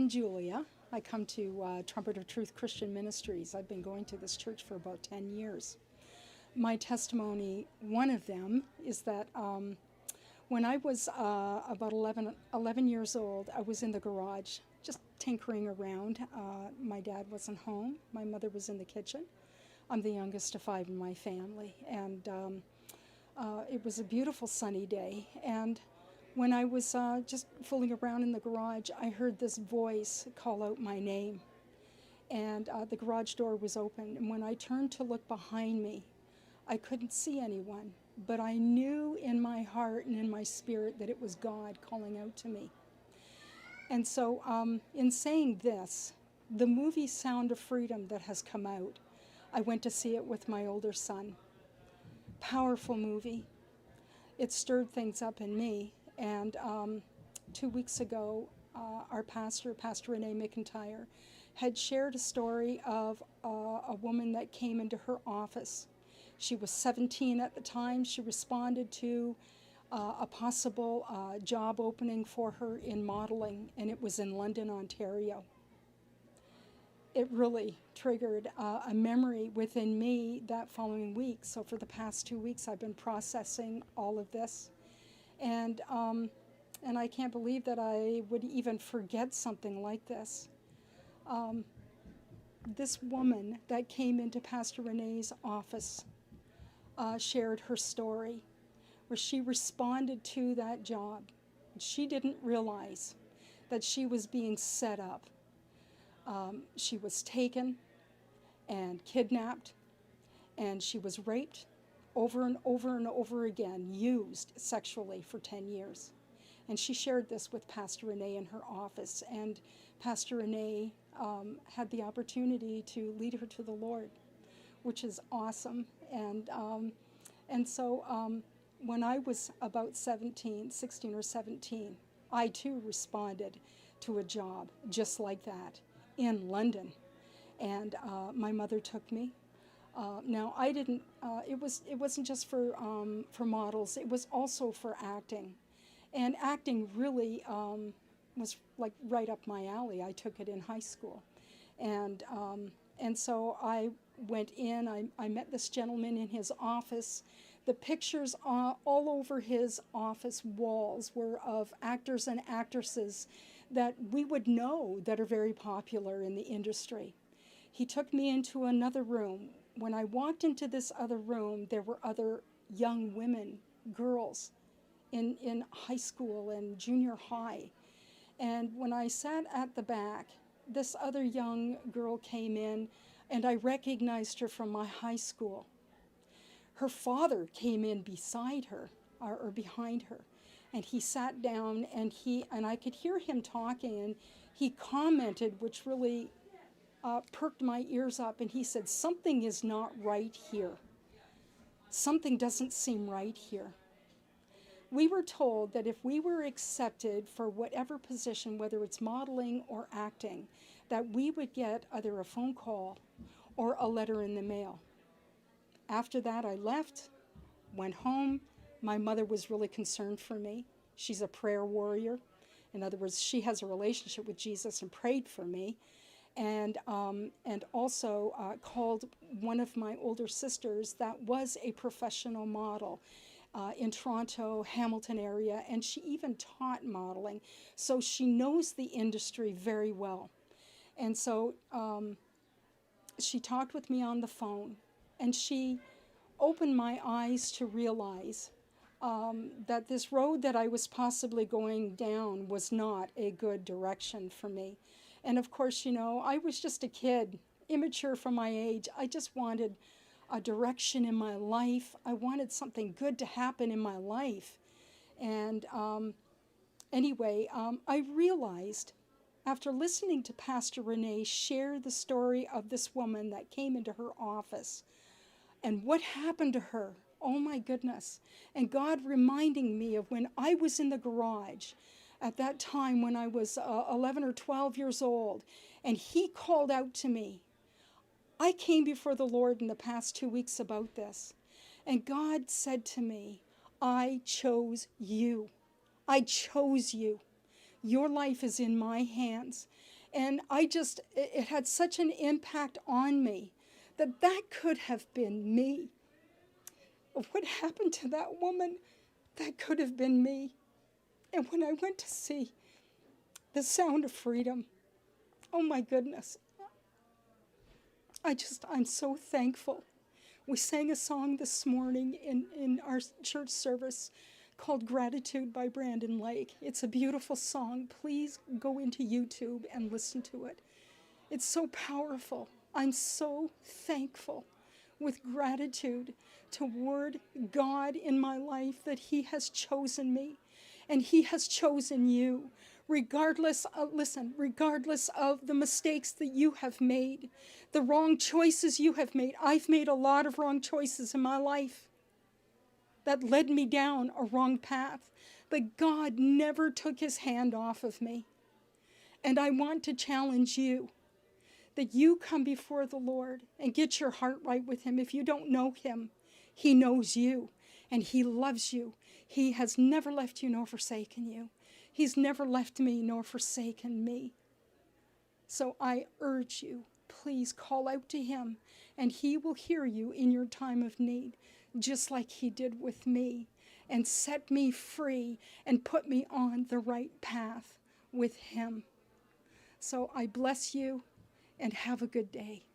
I'm Julia. I come to Trumpet of Truth Christian Ministries. I've been going to this church for about 10 years. My testimony, one of them, is that when I was about 11 years old, I was in the garage just tinkering around. My dad wasn't home. My mother was in the kitchen. I'm the youngest of 5 in my family. And it was a beautiful sunny day. And when I was just fooling around in the garage, I heard this voice call out my name. And the garage door was open. And when I turned to look behind me, I couldn't see anyone. But I knew in my heart and in my spirit that it was God calling out to me. And so in saying this, the movie Sound of Freedom that has come out, I went to see it with my older son. Powerful movie. It stirred things up in me. And 2 weeks ago, our pastor, Pastor René McIntyre, had shared a story of a woman that came into her office. She was 17 at the time. She responded to a possible job opening for her in modeling, and it was in London, Ontario. It really triggered a memory within me that following week. So for the past 2 weeks, I've been processing all of this. And I can't believe that I would even forget something like this. This woman that came into Pastor René's office shared her story, where she responded to that job. She didn't realize that she was being set up. She was taken and kidnapped, and she was raped over and over and over again, used sexually for 10 years. And she shared this with Pastor René in her office, and Pastor René had the opportunity to lead her to the Lord, which is awesome. And so when I was about 16 or 17, I too responded to a job just like that in London. And my mother took me. Now I didn't. It wasn't just for models. It was also for acting, and acting really was like right up my alley. I took it in high school, and so I went in. I met this gentleman in his office. The pictures all over his office walls were of actors and actresses that we would know that are very popular in the industry. He took me into another room. When I walked into this other room, there were other young women, girls, in high school and junior high. And when I sat at the back, this other young girl came in, and I recognized her from my high school. Her father came in beside her, or behind her, and he sat down, and I could hear him talking, and he commented, which really perked my ears up, and he said, "Something is not right here. Something doesn't seem right here." We were told that if we were accepted for whatever position, whether it's modeling or acting, that we would get either a phone call or a letter in the mail. After that, I left, went home. My mother was really concerned for me. She's a prayer warrior. In other words, she has a relationship with Jesus and prayed for me. And also called one of my older sisters that was a professional model in Toronto, Hamilton area, and she even taught modeling, so she knows the industry very well. And so she talked with me on the phone, and she opened my eyes to realize that this road that I was possibly going down was not a good direction for me. And of course, you know, I was just a kid, immature for my age. I just wanted a direction in my life. I wanted something good to happen in my life. And anyway, I realized after listening to Pastor René share the story of this woman that came into her office and what happened to her. Oh my goodness. And God reminding me of when I was in the garage at that time when I was 11 or 12 years old, and he called out to me. I came before the Lord in the past 2 weeks about this, and God said to me, I chose you. I chose you. Your life is in my hands. And it had such an impact on me that could have been me. What happened to that woman, that could have been me. And when I went to see The Sound of Freedom, oh my goodness, I'm so thankful. We sang a song this morning in our church service called Gratitude by Brandon Lake. It's a beautiful song. Please go into YouTube and listen to it. It's so powerful. I'm so thankful with gratitude toward God in my life that he has chosen me and he has chosen you. Regardless of the mistakes that you have made, the wrong choices you have made. I've made a lot of wrong choices in my life that led me down a wrong path, but God never took his hand off of me. And I want to challenge you that you come before the Lord and get your heart right with him. If you don't know him, he knows you and he loves you. He has never left you nor forsaken you. He's never left me nor forsaken me. So I urge you, please call out to him and he will hear you in your time of need, just like he did with me, and set me free and put me on the right path with him. So I bless you and have a good day.